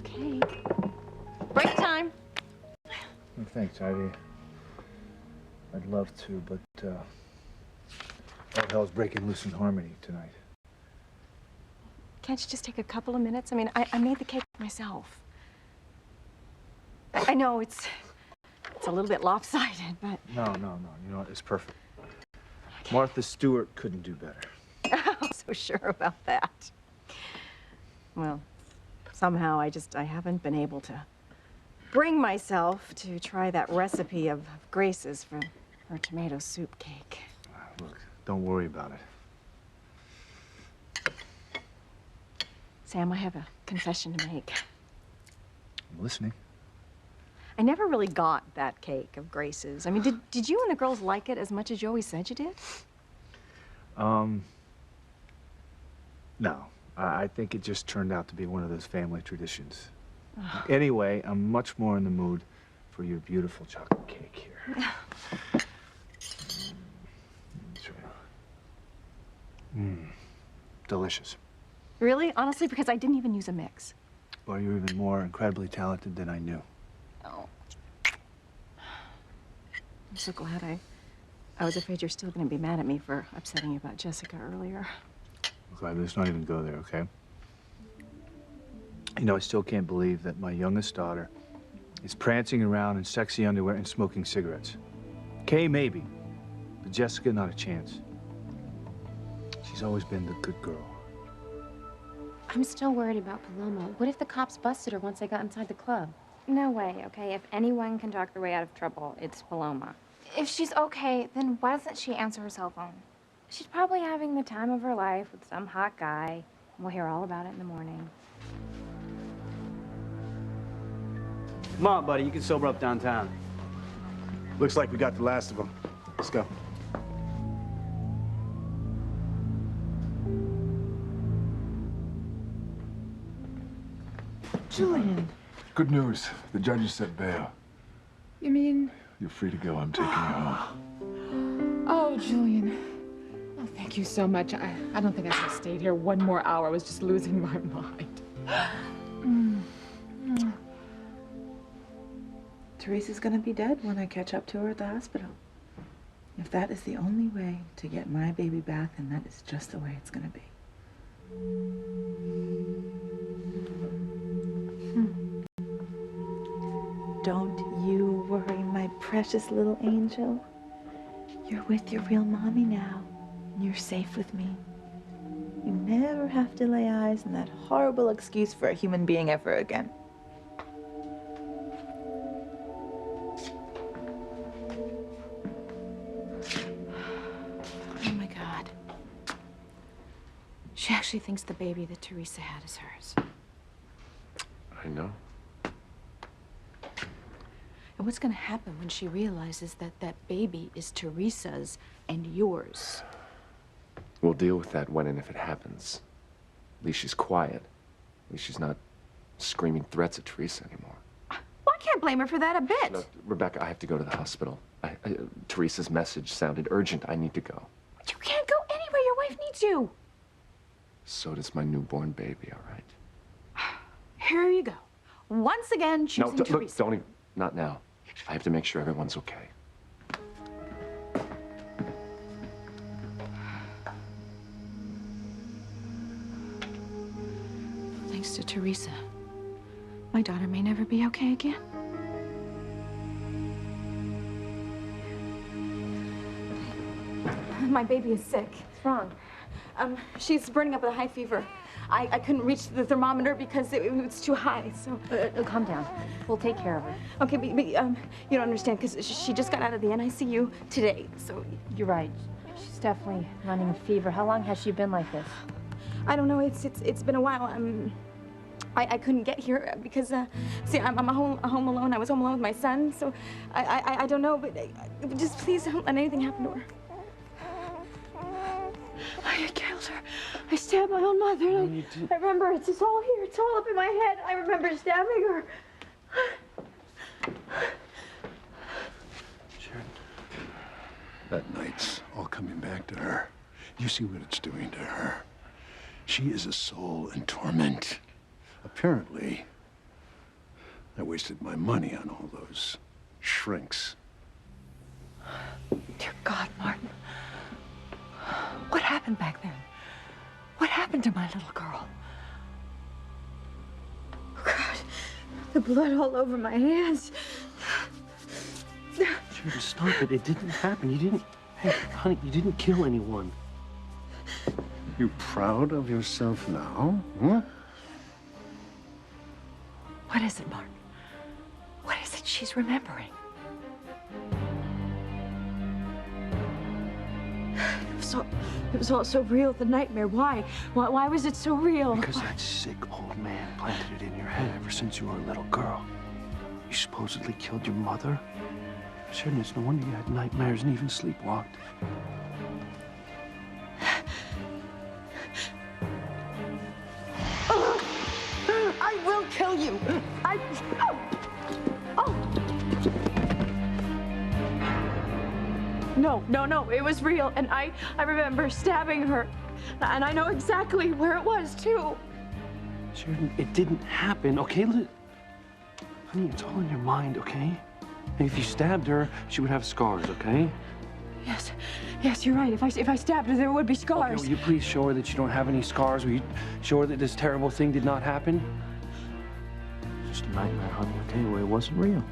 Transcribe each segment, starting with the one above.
Okay. Break time. Well, thanks, Ivy. I'd love to, but all hell's breaking loose in Harmony tonight. Can't you just take a couple of minutes? I mean, I made the cake myself. I know it's a little bit lopsided, but... No. You know what? It's perfect. Martha Stewart couldn't do better. I'm so sure about that. Well, somehow I haven't been able to bring myself to try that recipe of Grace's for her tomato soup cake. Look, don't worry about it. Sam, I have a confession to make. I'm listening. I never really got that cake of Grace's. I mean, did you and the girls like it as much as you always said you did? No. I think it just turned out to be one of those family traditions. Anyway, I'm much more in the mood for your beautiful chocolate cake here. Delicious. Really? Honestly, because I didn't even use a mix. Well, you're even more incredibly talented than I knew. Oh. I'm so glad. I was afraid you're still going to be mad at me for upsetting you about Jessica earlier. Look, let's not even go there, okay? You know, I still can't believe that my youngest daughter is prancing around in sexy underwear and smoking cigarettes. Kay, maybe, but Jessica, not a chance. She's always been the good girl. I'm still worried about Paloma. What if the cops busted her once they got inside the club? No way, okay? If anyone can talk their way out of trouble, it's Paloma. If she's okay, then why doesn't she answer her cell phone? She's probably having the time of her life with some hot guy. We'll hear all about it in the morning. Come on, buddy. You can sober up downtown. Looks like we got the last of them. Let's go. Julian. Good news. The judge has set bail. You mean? You're free to go. I'm taking you home. Oh, Julian. Oh, thank you so much. I don't think I should have stayed here one more hour. I was just losing my mind. Teresa's gonna be dead when I catch up to her at the hospital. If that is the only way to get my baby back, then that is just the way it's gonna be. Don't you worry, my precious little angel. You're with your real mommy now. You're safe with me. You never have to lay eyes on that horrible excuse for a human being ever again. Oh, my God. She actually thinks the baby that Teresa had is hers. I know. And what's going to happen when she realizes that that baby is Teresa's and yours? We'll deal with that when and if it happens. At least she's quiet. At least she's not screaming threats at Teresa anymore. Well, I can't blame her for that a bit. Look, Rebecca, I have to go to the hospital. Teresa's message sounded urgent. I need to go. You can't go anywhere. Your wife needs you. So does my newborn baby, all right? Here you go. Once again, choosing No, Teresa. look, don't even, not now. I have to make sure everyone's okay. Thanks to Teresa, my daughter may never be okay again. My baby is sick. What's wrong? She's burning up with a high fever. I couldn't reach the thermometer because it was too high, so... Calm down. We'll take care of her. Okay, but you don't understand, because she just got out of the NICU today, so... You're right. She's definitely running a fever. How long has she been like this? I don't know. It's been a while. I couldn't get here because, see, I'm home alone. I was home alone with my son, so I don't know, but just please don't let anything happen to her. I killed her. I stabbed my own mother. No, I remember it's all here. It's all up in my head. I remember stabbing her. Sharon, that night's all coming back to her. You see what it's doing to her. She is a soul in torment. Apparently, I wasted my money on all those shrinks. Dear God, Martin. What happened back then? What happened to my little girl? Oh, God. The blood all over my hands. Sheridan, stop it. It didn't happen. You didn't... Hey, honey, you didn't kill anyone. You proud of yourself now? Huh? What is it, Martin? What is it she's remembering? It was all so real, the nightmare. Why? Why was it so real? Because that sick old man planted it in your head ever since you were a little girl. You supposedly killed your mother. Sheridan, it's no wonder you had nightmares and even sleepwalked. I will kill you! No, it was real. And I remember stabbing her. And I know exactly where it was, too. Sheridan, it didn't happen, okay? Honey, it's all in your mind, okay? And if you stabbed her, she would have scars, okay? Yes, you're right. If I stabbed her, there would be Okay, scars. will you please show her that you don't have any scars? Will you show her that this terrible thing did not happen? It's just a nightmare, honey, okay? Well, it wasn't real.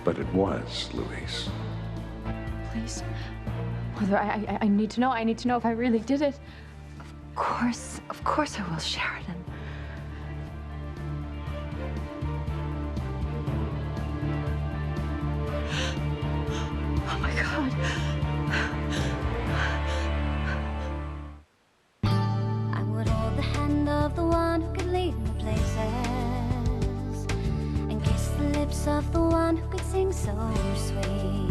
But it was, Louise. Please. Mother, I need to know. I need to know if I really did it. Of course I will, Sheridan. Oh, my God. I would hold the hand of the one who could lead me places and kiss the lips of the one who could sing so sweet.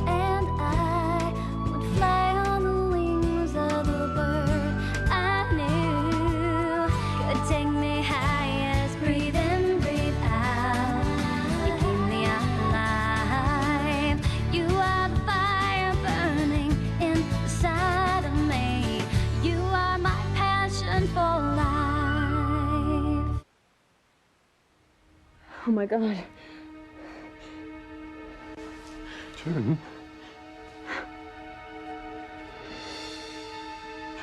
And I would fly on the wings of the bird I knew could take me highest. Breathe in, breathe out. You keep me alive. You are the fire burning inside of me. You are my passion for life. Oh, my God. Sheridan.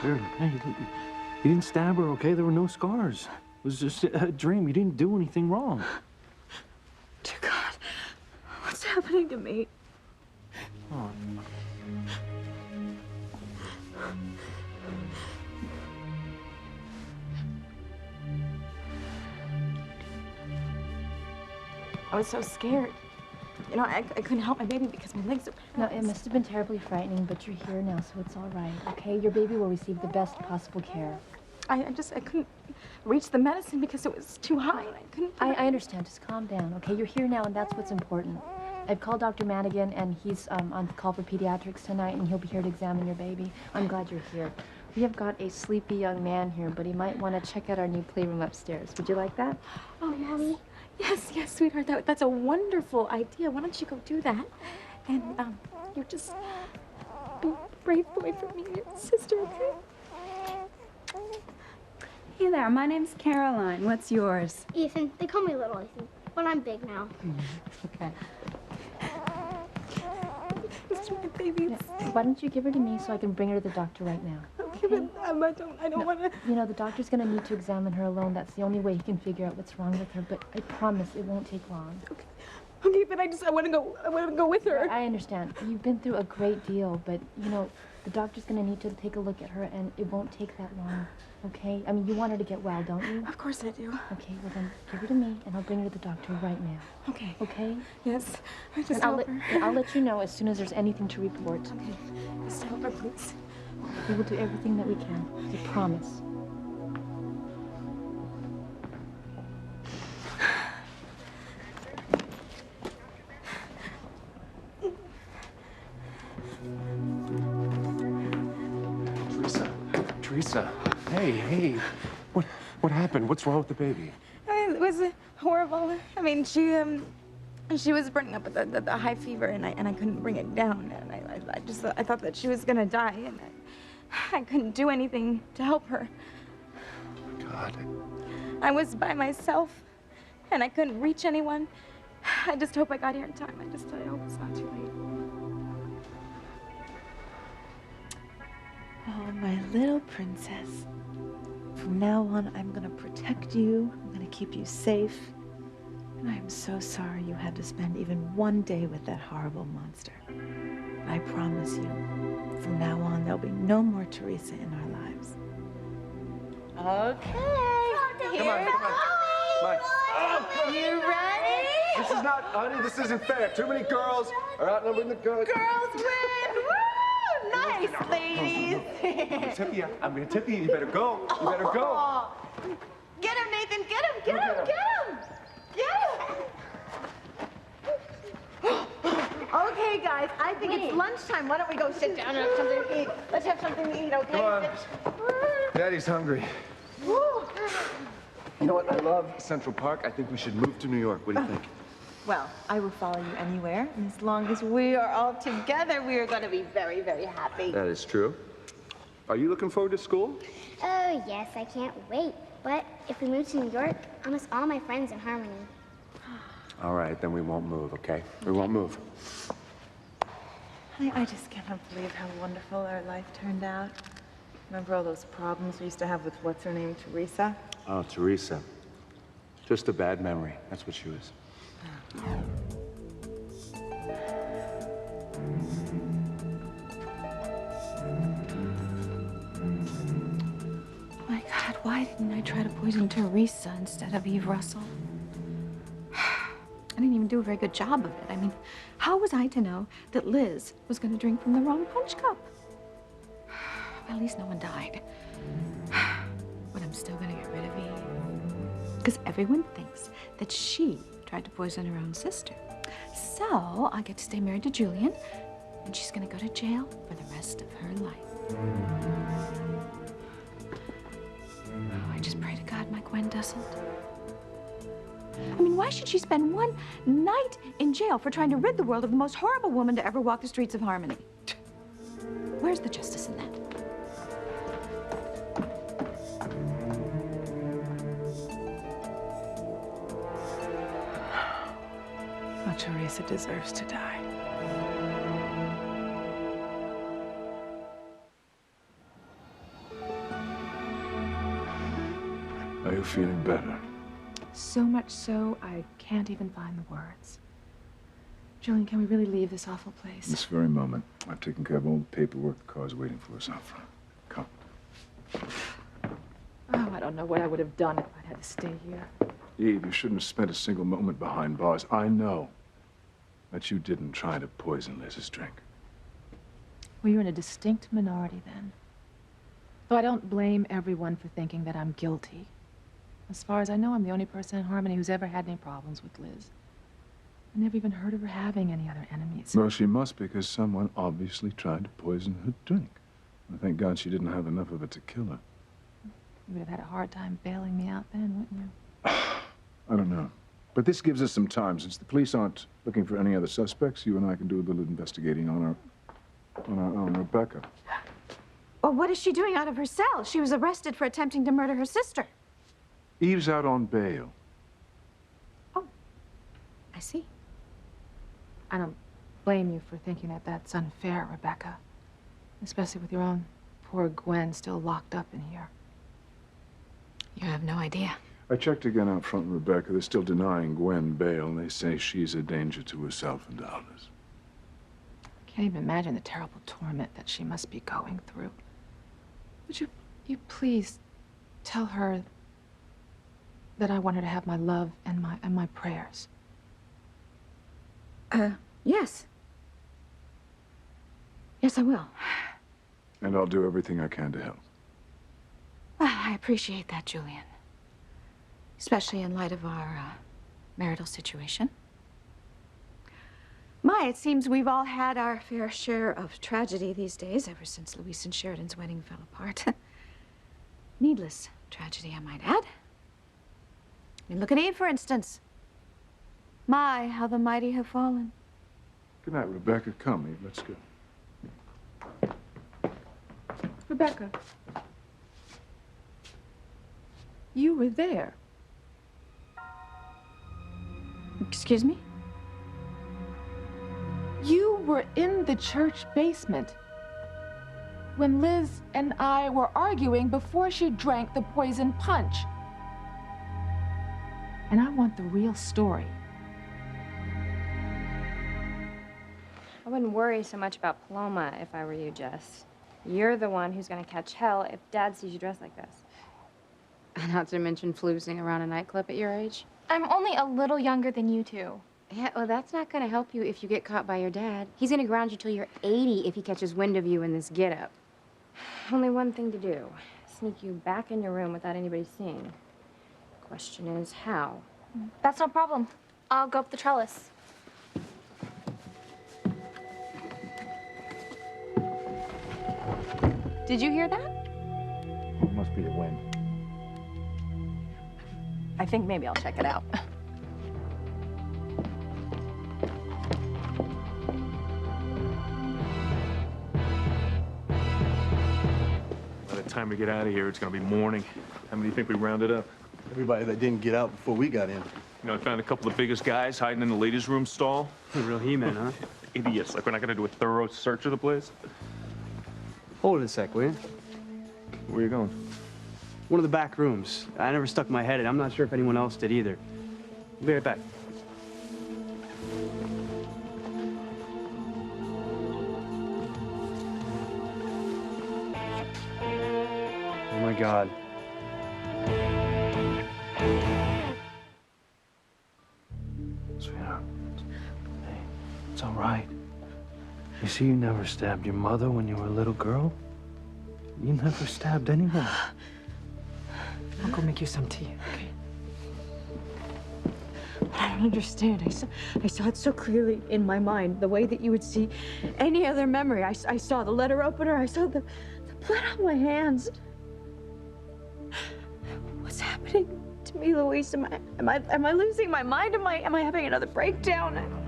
Sheridan, hey, you didn't stab her, okay? There were no scars. It was just a dream. You didn't do anything wrong. Dear God, what's happening to me? Oh, I was so scared. You know, I couldn't help my baby because my legs are No, paralyzed. it must have been terribly frightening, but you're here now, so it's all right, okay? Your baby will receive the best possible care. I couldn't reach the medicine because it was too high. And I couldn't. I understand. Just calm down, okay? You're here now, and that's what's important. I've called Dr. Madigan, and he's on call for pediatrics tonight, and he'll be here to examine your baby. I'm glad you're here. We have got a sleepy young man here, but he might want to check out our new playroom upstairs. Would you like that? Oh, Mommy. Yes, sweetheart. That's a wonderful idea. Why don't you go do that? And you just be a brave boy for me and your sister, okay? Hey there, my name's Caroline. What's yours? Ethan. They call me Little Ethan, but I'm big now. Okay. It's my baby. Why don't you give her to me so I can bring her to the doctor right now? Okay, but I don't want to. You know, the doctor's going to need to examine her alone. That's the only way he can figure out what's wrong with her, but I promise it won't take long. Okay, but I want to go with her. I understand. You've been through a great deal, but, you know, the doctor's going to need to take a look at her, and it won't take that long, okay? I mean, you want her to get well, don't you? Of course I do. Okay, well then, give her to me, and I'll bring her to the doctor right now. Okay. Okay? Yes. I just And I'll help her. I'll let you know as soon as there's anything to report. Okay. Just help her, please. We will do everything that we can. I promise. Teresa. Hey. What happened? What's wrong with the baby? It was horrible. I mean, she was burning up with the high fever, and I couldn't bring it down. And I thought that she was gonna die, and I couldn't do anything to help her. God. I was by myself, and I couldn't reach anyone. I just hope I got here in time. I hope it's not too late. Oh, my little princess. From now on, I'm gonna protect you. I'm gonna keep you safe. And I am so sorry you had to spend even one day with that horrible monster. But I promise you, from now on, there'll be no more Teresa in our lives. Okay. Come on, come on. You ready? This is not, honey, this isn't fair. Too many girls are outnumbering the girls. Girls win! Woo! Nice, ladies. I'm gonna tip you. You better go. You better go. Get him, Nathan. Get him. Get him. Get him. Get him. Okay, guys. I think it's lunchtime. Why don't we go sit down and have something to eat? Let's have something to eat, okay? Come on. Daddy's hungry. You know what? I love Central Park. I think we should move to New York. What do you think? Well, I will follow you anywhere. And as long as we are all together, we are going to be very, very happy. That is true. Are you looking forward to school? Oh, yes, I can't wait. But if we move to New York, I'll miss all my friends in Harmony. All right, then we won't move, okay? We won't move. I just cannot believe how wonderful our life turned out. Remember all those problems we used to have with what's her name, Teresa? Oh, Teresa. Just a bad memory. That's what she was. My God, why didn't I try to poison Teresa instead of Eve Russell? I didn't even do a very good job of it. I mean, how was I to know that Liz was going to drink from the wrong punch cup? Well, at least no one died. But I'm still going to get rid of Eve. Because everyone thinks that she tried to poison her own sister. So I get to stay married to Julian, and she's going to go to jail for the rest of her life. Oh, I just pray to God my Gwen doesn't. I mean, why should she spend one night in jail for trying to rid the world of the most horrible woman to ever walk the streets of Harmony? Where's the justice in that? Oh, Teresa deserves to die. Are you feeling better? So much so, I can't even find the words. Julian, can we really leave this awful place? This very moment. I've taken care of all the paperwork. The car's waiting for us out front. Come. Oh, I don't know what I would have done if I'd had to stay here. Eve, you shouldn't have spent a single moment behind bars. I know that you didn't try to poison Liz's drink. Well, you're in a distinct minority then. Though I don't blame everyone for thinking that I'm guilty. As far as I know, I'm the only person in Harmony who's ever had any problems with Liz. I never even heard of her having any other enemies. Well, she must, because someone obviously tried to poison her drink. And thank God she didn't have enough of it to kill her. You would have had a hard time bailing me out then, wouldn't you? I don't know. But this gives us some time. Since the police aren't looking for any other suspects, you and I can do a little investigating on our own Rebecca. Well, what is she doing out of her cell? She was arrested for attempting to murder her sister. Eve's out on bail. I see. I don't blame you for thinking that that's unfair, Rebecca. Especially with your own poor Gwen still locked up in here. You have no idea. I checked again out front, Rebecca. They're still denying Gwen bail, and they say she's a danger to herself and others. I can't even imagine the terrible torment that she must be going through. Would you please tell her that I want her to have my love and my prayers? Yes. Yes, I will. And I'll do everything I can to help. Well, I appreciate that, Julian. Especially in light of our marital situation. My, it seems we've all had our fair share of tragedy these days, ever since Louise and Sheridan's wedding fell apart. Needless tragedy, I might add. I mean, look at Eve, for instance. My, how the mighty have fallen. Good night, Rebecca. Come, Eve. Let's go. Rebecca. You were there. Excuse me? You were in the church basement when Liz and I were arguing before she drank the poison punch. And I want the real story. I wouldn't worry so much about Paloma if I were you, Jess. You're the one who's gonna catch hell if Dad sees you dressed like this. Not to mention floozing around a nightclub at your age. I'm only a little younger than you two. Yeah, well, that's not gonna help you if you get caught by your dad. He's gonna ground you till you're 80 if he catches wind of you in this getup. Only one thing to do. Sneak you back in your room without anybody seeing. Question is, how? That's no problem. I'll go up the trellis. Did you hear that? It must be the wind. I think maybe I'll check it out. By the time we get out of here, it's gonna be morning. How many do you think we rounded up? Everybody that didn't get out before we got in. You know, I found a couple of the biggest guys hiding in the ladies' room stall. Real He-Man, huh? Idiots. Like, we're not gonna do a thorough search of the place. Hold it a sec, will you? Where are you going? One of the back rooms. I never stuck my head in. I'm not sure if anyone else did either. I'll be right back. Oh my God. Sweetheart, hey, it's all right. You see, you never stabbed your mother when you were a little girl. You never stabbed anyone. I'll go make you some tea, okay? I don't understand. I saw it so clearly in my mind, the way that you would see any other memory. I saw the letter opener. I saw the blood on my hands. What's happening to me, Louise? Am I losing my mind? Am I having another breakdown?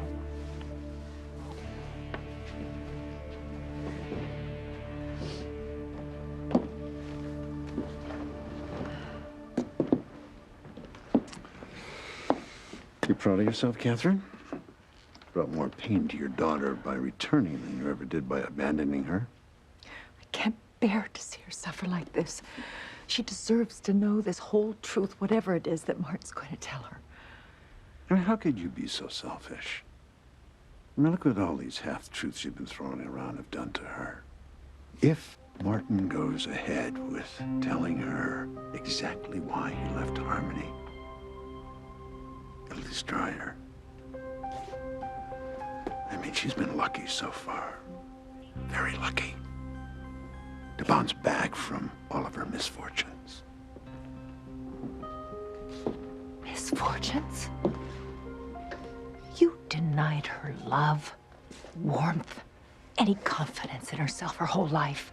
You proud of yourself, Catherine? Brought more pain to your daughter by returning than you ever did by abandoning her. I can't bear to see her suffer like this. She deserves to know this whole truth, whatever it is that Martin's going to tell her. I mean, how could you be so selfish? I mean, look what all these half-truths you've been throwing around have done to her. If Martin goes ahead with telling her exactly why he left Harmony, it'll destroy her. I mean, she's been lucky so far. Very lucky. To bounce back from all of her misfortunes. Misfortunes? You denied her love, warmth, any confidence in herself her whole life.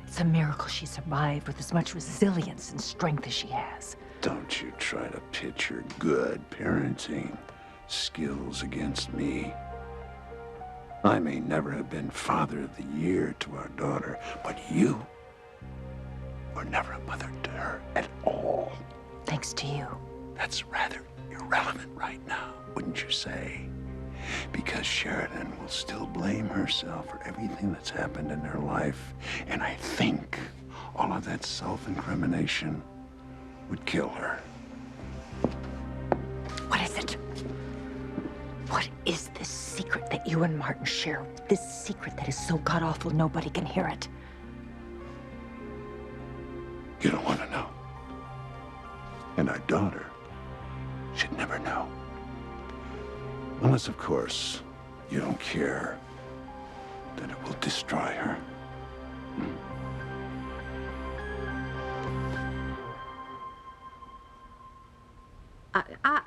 It's a miracle she survived with as much resilience and strength as she has. Don't you try to pitch your good parenting skills against me. I may never have been Father of the Year to our daughter, but you were never a mother to her at all. Thanks to you. That's rather irrelevant right now, wouldn't you say? Because Sheridan will still blame herself for everything that's happened in her life, and I think all of that self-incrimination would kill her. What is it? What is this secret that you and Martin share? This secret that is so god-awful nobody can hear it. You don't want to know. And our daughter should never know. Unless, of course, you don't care that it will destroy her.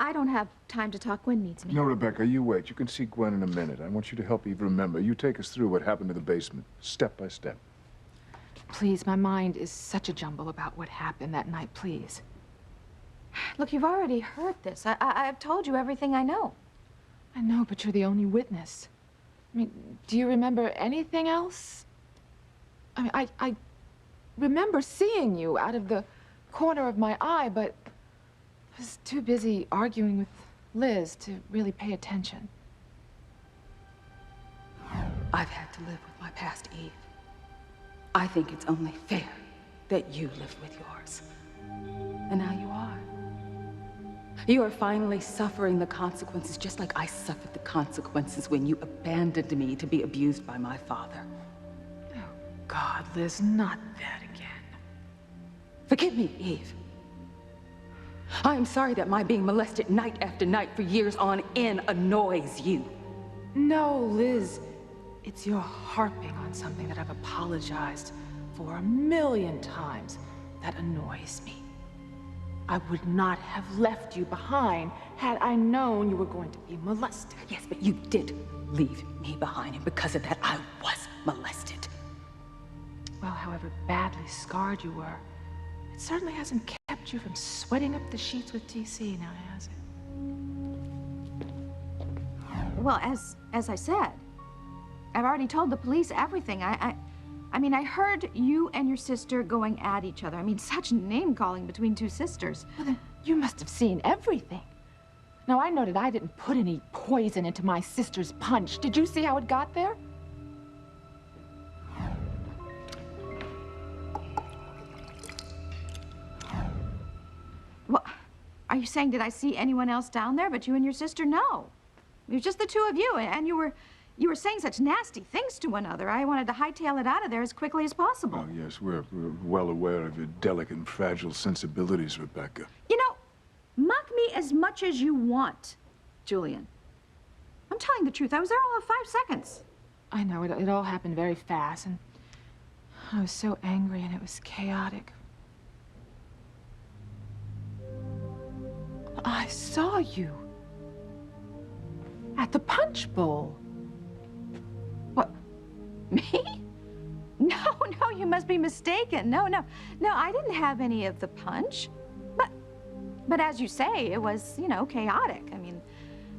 I don't have time to talk. Gwen needs me. No, Rebecca, you wait. You can see Gwen in a minute. I want you to help Eve remember. You take us through what happened to the basement, step by step. Please, my mind is such a jumble about what happened that night, please. Look, you've already heard this. I've told you everything I know. I know, but you're the only witness. I mean, do you remember anything else? I mean, I remember seeing you out of the corner of my eye, but I was too busy arguing with Liz to really pay attention. I've had to live with my past, Eve. I think it's only fair that you live with yours. And now you are. You are finally suffering the consequences, just like I suffered the consequences when you abandoned me to be abused by my father. Oh, God, Liz, not that again. Forgive me, Eve. I am sorry that my being molested night after night for years on end annoys you. No, Liz. It's your harping on something that I've apologized for 1,000,000 times that annoys me. I would not have left you behind had I known you were going to be molested. Yes, but you did leave me behind, and because of that, I was molested. Well, however badly scarred you were, it certainly hasn't kept you from sweating up the sheets with TC, now has it? Well, as I said, I've already told the police everything. I mean, I heard you and your sister going at each other. I mean, such name-calling between two sisters. Well, then you must have seen everything. Now, I noted I didn't put any poison into my sister's punch. Did you see how it got there? Well, are you saying, did I see anyone else down there but you and your sister? No. It was just the two of you, and you were saying such nasty things to one another. I wanted to hightail it out of there as quickly as possible. Oh, yes, we're well aware of your delicate and fragile sensibilities, Rebecca. You know, mock me as much as you want, Julian. I'm telling the truth. I was there all of 5 seconds. I know, it all happened very fast, and I was so angry, and it was chaotic. I saw you at the punch bowl. What? Me? No, you must be mistaken. No, I didn't have any of the punch. But as you say, it was, you know, chaotic. I mean,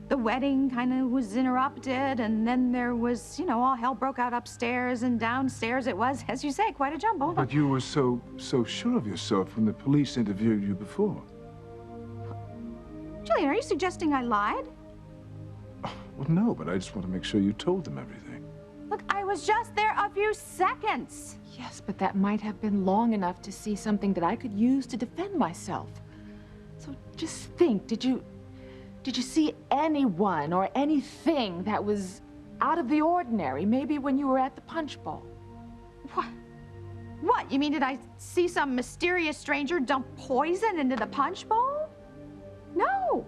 the wedding kind of was interrupted, and then there was, you know, all hell broke out upstairs and downstairs. It was, as you say, quite a jumble. But you were so sure of yourself when the police interviewed you before. Julian, are you suggesting I lied? Well, no, but I just want to make sure you told them everything. Look, I was just there a few seconds. Yes, but that might have been long enough to see something that I could use to defend myself. So just think, did you see anyone or anything that was out of the ordinary, maybe when you were at the punch bowl? What? You mean, did I see some mysterious stranger dump poison into the punch bowl? No,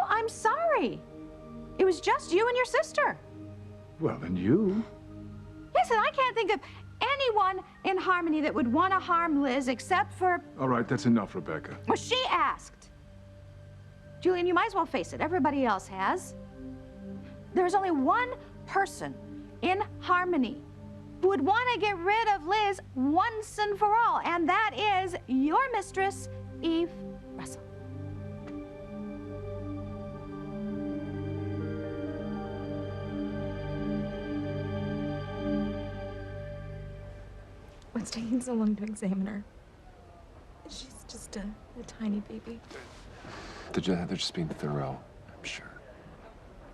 I'm sorry. It was just you and your sister. Well, and you? Yes, and I can't think of anyone in Harmony that would want to harm Liz except for... All right, that's enough, Rebecca. Well, she asked. Julian, you might as well face it. Everybody else has. There's only one person in Harmony who would want to get rid of Liz once and for all, and that is your mistress, Eve Russell. What's taking so long to examine her? She's just a tiny baby. They're just being thorough, I'm sure.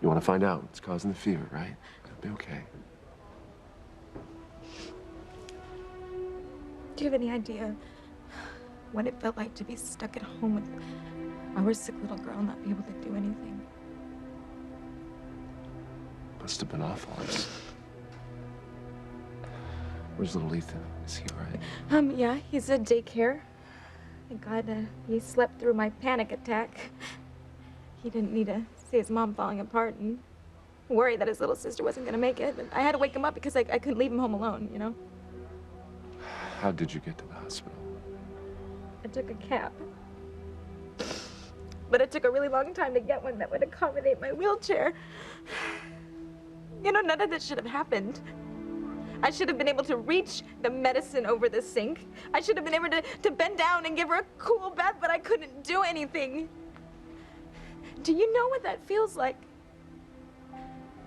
You want to find out what's causing the fever, right? It'll be okay. Do you have any idea what it felt like to be stuck at home with our sick little girl and not be able to do anything? Must have been awful. Where's little Ethan? Is he all right? Yeah, he's at daycare. Thank God he slept through my panic attack. He didn't need to see his mom falling apart and worry that his little sister wasn't gonna make it. I had to wake him up because I couldn't leave him home alone, you know? How did you get to the hospital? I took a cab. But it took a really long time to get one that would accommodate my wheelchair. You know, none of this should have happened. I should have been able to reach the medicine over the sink. I should have been able to bend down and give her a cool bath, but I couldn't do anything. Do you know what that feels like?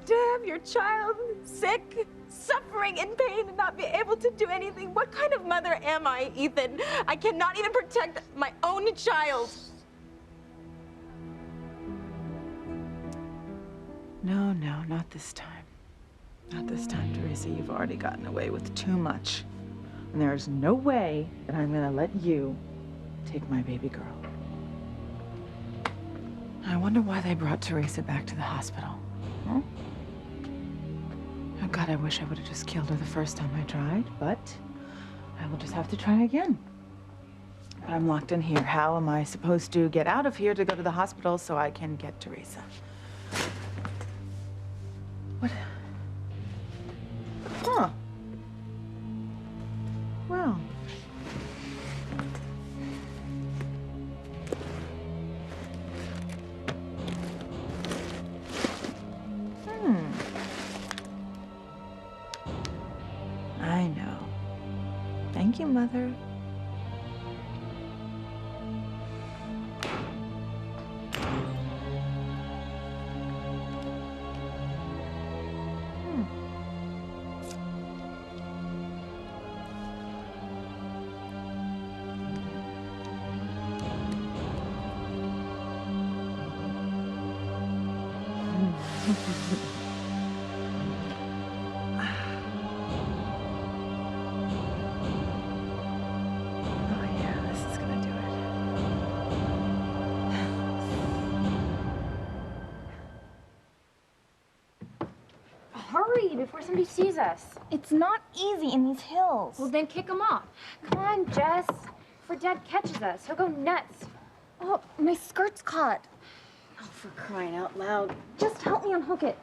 To have your child sick, suffering in pain, and not be able to do anything. What kind of mother am I, Ethan? I cannot even protect my own child. No, no, not this time. Not this time, Teresa. You've already gotten away with too much. And there's no way that I'm gonna let you take my baby girl. I wonder why they brought Teresa back to the hospital. Huh? Oh, God, I wish I would have just killed her the first time I tried, but I will just have to try again. But I'm locked in here. How am I supposed to get out of here to go to the hospital so I can get Teresa? What? Huh. Well. I know. Thank you, Mother. Hurry before somebody sees us. It's not easy in these hills. Well, then kick them off. Come on, Jess. Before Dad catches us, he'll go nuts. Oh, my skirt's caught. Oh, for crying out loud. Just help me unhook it.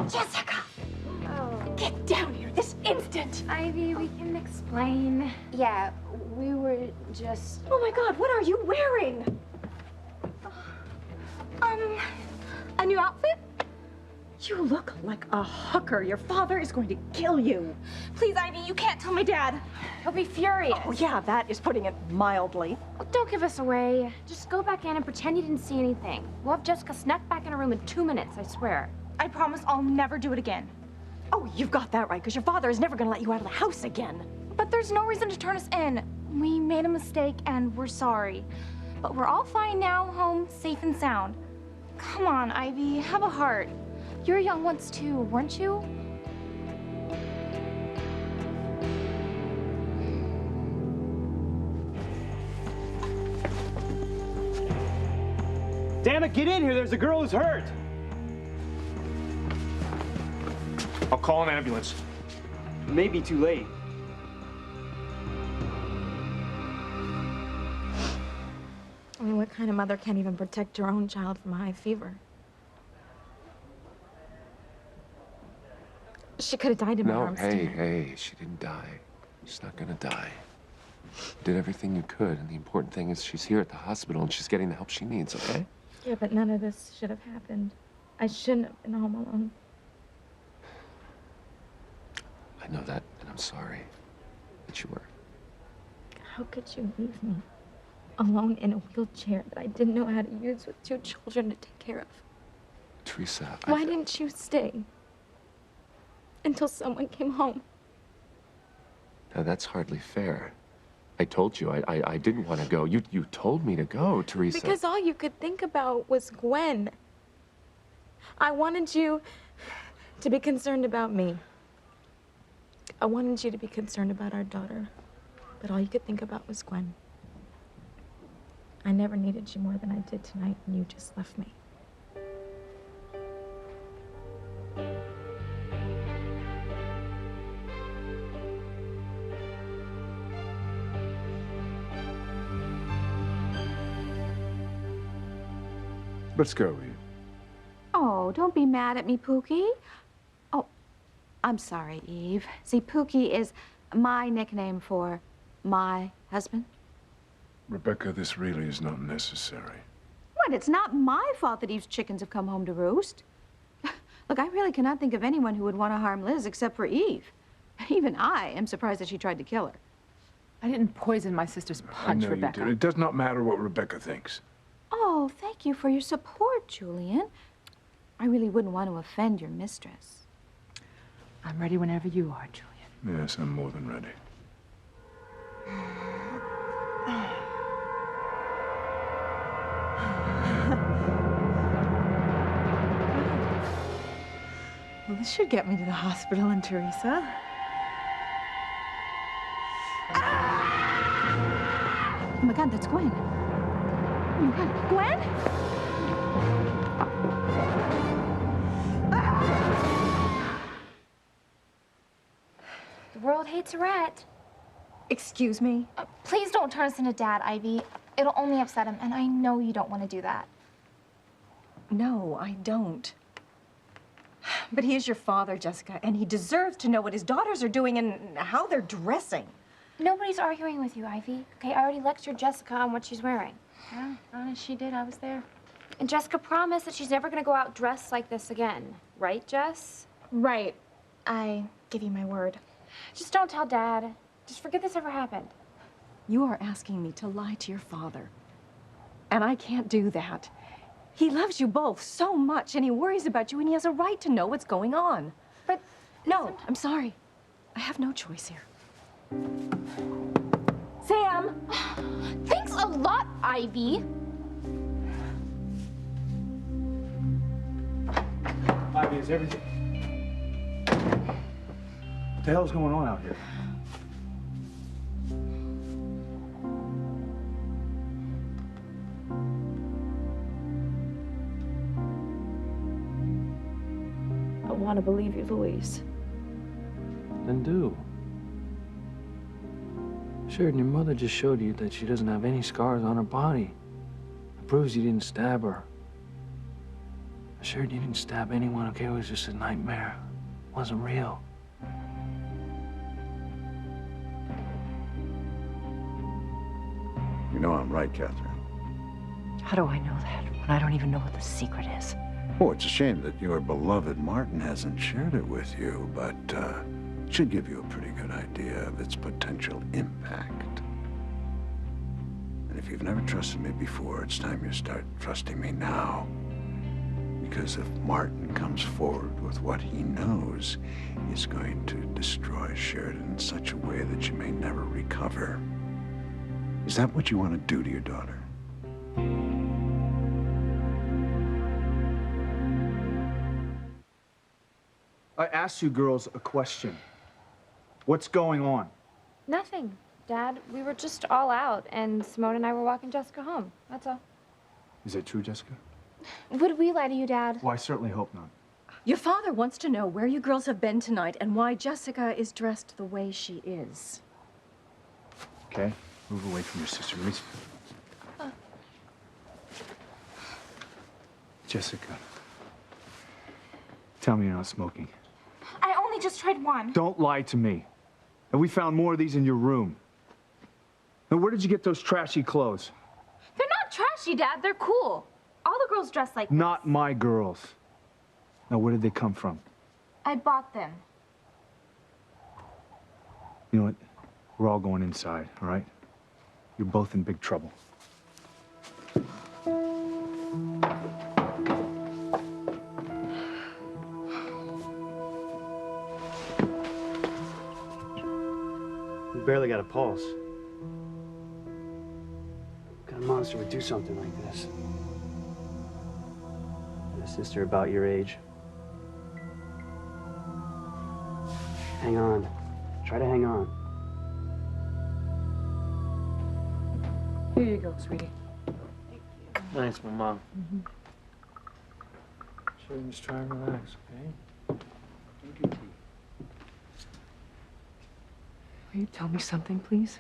Jessica! Oh. Get down here this instant! Ivy, we can explain. Yeah, we were just... Oh my God, what are you wearing? A new outfit? You look like a hooker. Your father is going to kill you. Please, Ivy, you can't tell my dad. He'll be furious. Oh, yeah, that is putting it mildly. Don't give us away. Just go back in and pretend you didn't see anything. We'll have Jessica snuck back in her room in 2 minutes, I swear. I promise I'll never do it again. Oh, you've got that right, because your father is never going to let you out of the house again. But there's no reason to turn us in. We made a mistake and we're sorry. But we're all fine now, home, safe and sound. Come on, Ivy, have a heart. You were young once too, weren't you? Damn it, get in here. There's a girl who's hurt. I'll call an ambulance. It may be too late. I mean, what kind of mother can't even protect her own child from high fever? She could have died in my arms. Hey, she didn't die. She's not gonna die. You did everything you could, and the important thing is she's here at the hospital and she's getting the help she needs, okay? Yeah, but none of this should have happened. I shouldn't have been home alone. I know that, and I'm sorry that you were. How could you leave me alone in a wheelchair that I didn't know how to use with 2 children to take care of? Teresa, Why didn't you stay until someone came home? Now, that's hardly fair. I told you I didn't want to go. You told me to go, Teresa. Because all you could think about was Gwen. I wanted you to be concerned about me. I wanted you to be concerned about our daughter. But all you could think about was Gwen. I never needed you more than I did tonight, and you just left me. Let's go, Eve. Oh, don't be mad at me, Pookie. Oh, I'm sorry, Eve. See, Pookie is my nickname for my husband. Rebecca, this really is not necessary. What? It's not my fault that Eve's chickens have come home to roost. Look, I really cannot think of anyone who would want to harm Liz except for Eve. Even I am surprised that she tried to kill her. I didn't poison my sister's punch, I know Rebecca. you did. It does not matter what Rebecca thinks. Oh, thank you for your support, Julian. I really wouldn't want to offend your mistress. I'm ready whenever you are, Julian. Yes, I'm more than ready. this should get me to the hospital and Teresa. Oh my God, that's Gwen. Oh my God, Gwen? The world hates a rat. Excuse me? Please don't turn us into Dad, Ivy. It'll only upset him, and I know you don't want to do that. No, I don't. But he is your father, Jessica, and he deserves to know what his daughters are doing and how they're dressing. Nobody's arguing with you, Ivy. Okay, I already lectured Jessica on what she's wearing. Yeah, honest, she did. I was there. And Jessica promised that she's never gonna go out dressed like this again. Right, Jess? Right. I give you my word. Just don't tell Dad. Just forget this ever happened. You are asking me to lie to your father. And I can't do that. He loves you both so much, and he worries about you, and he has a right to know what's going on. But no, I'm sorry. I have no choice here. Sam! Thanks a lot, Ivy. Ivy, is everything... What the hell's going on out here? I want to believe you, Louise. Then do. Sheridan, your mother just showed you that she doesn't have any scars on her body. It proves you didn't stab her. Sheridan, you didn't stab anyone, okay? It was just a nightmare. It wasn't real. You know I'm right, Catherine. How do I know that when I don't even know what the secret is? Oh, it's a shame that your beloved Martin hasn't shared it with you, but it should give you a pretty good idea of its potential impact. And if you've never trusted me before, it's time you start trusting me now. Because if Martin comes forward with what he knows, he's going to destroy Sheridan in such a way that you may never recover. Is that what you want to do to your daughter? I asked you girls a question. What's going on? Nothing, Dad. We were just all out, and Simone and I were walking Jessica home. That's all. Is that true, Jessica? Would we lie to you, Dad? Well, I certainly hope not. Your father wants to know where you girls have been tonight and why Jessica is dressed the way she is. Okay? Move away from your sister. Let me... Jessica, tell me you're not smoking. I only just tried one. Don't lie to me. And we found more of these in your room. Now, where did you get those trashy clothes? They're not trashy, Dad. They're cool. All the girls dress like Not my girls. Now, where did they come from? I bought them. You know what? We're all going inside, all right? You're both in big trouble. We barely got a pulse. What kind of monster would do something like this? And a sister about your age. Hang on. Try to hang on. Here you go, sweetie. Thanks, my mom. Sure, just try and relax, okay? Will you tell me something, please?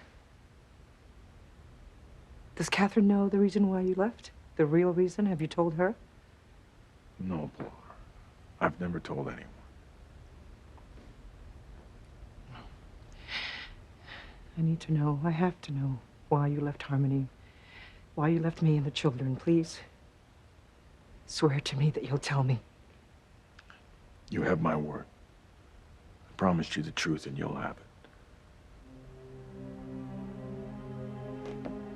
Does Catherine know the reason why you left? The real reason? Have you told her? No, Paula. I've never told anyone. I need to know. I have to know why you left Harmony. Why you left me and the children, please. Swear to me that you'll tell me. You have my word. I promised you the truth and you'll have it.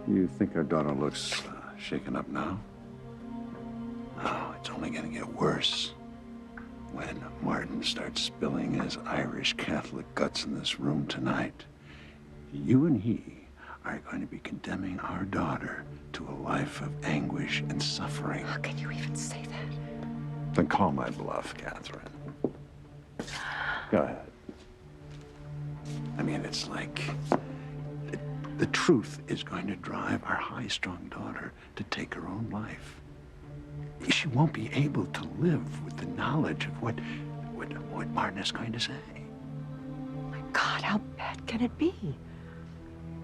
You think our daughter looks shaken up now? No, it's only gonna get worse. When Martin starts spilling his Irish Catholic guts in this room tonight, you and he are going to be condemning our daughter to a life of anguish and suffering. How can you even say that? Then call my bluff, Catherine. Go ahead. I mean, it's like the truth is going to drive our high-strung daughter to take her own life. She won't be able to live with the knowledge of what Martin is going to say. My God, how bad can it be?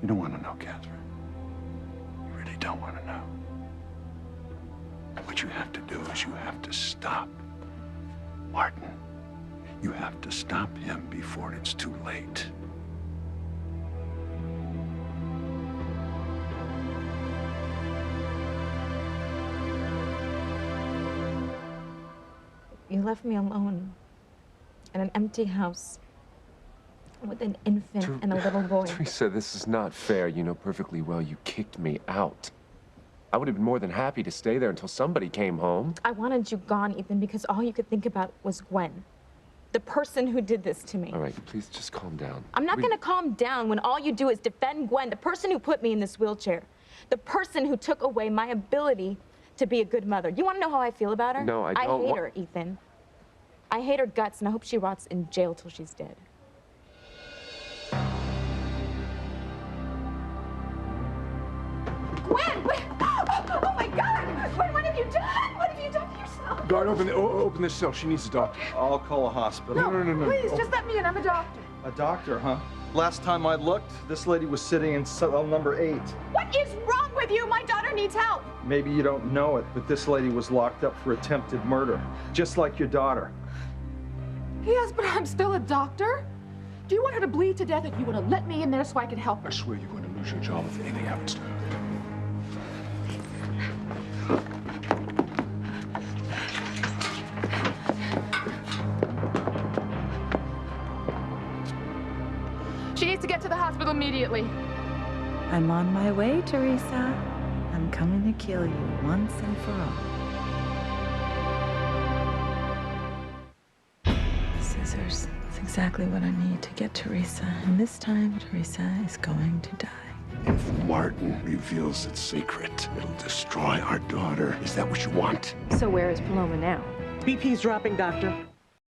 You don't want to know, Catherine. You really don't want to know. What you have to do is you have to stop Martin. You have to stop him before it's too late. You left me alone in an empty house with an infant and a little boy. Teresa, this is not fair. You know perfectly well you kicked me out. I would have been more than happy to stay there until somebody came home. I wanted you gone, Ethan, because all you could think about was Gwen. The person who did this to me. All right, please just calm down. I'm not gonna calm down when all you do is defend Gwen, the person who put me in this wheelchair. The person who took away my ability to be a good mother. You wanna know how I feel about her? No, I don't. I hate her, Ethan. I hate her guts, and I hope she rots in jail till she's dead. Gwen! Gwen! Oh my God! Gwen, what have you done? What have you done to yourself? Guard, open this cell. She needs a doctor. I'll call a hospital. No. Please, just let me in. I'm a doctor. A doctor, huh? Last time I looked, this lady was sitting in cell number 8. What is wrong with you? My daughter needs help. Maybe you don't know it, but this lady was locked up for attempted murder, just like your daughter. Yes, but I'm still a doctor. Do you want her to bleed to death, or do you want to let me in there so I can help her? I swear you're going to lose your job if anything happens to her. She needs to get to the hospital immediately. I'm on my way, Teresa. I'm coming to kill you once and for all. Scissors. That's exactly what I need to get Teresa. And this time, Teresa is going to die. If Martin reveals its secret, it'll destroy our daughter. Is that what you want? So where is Paloma now? BP's dropping, Doctor.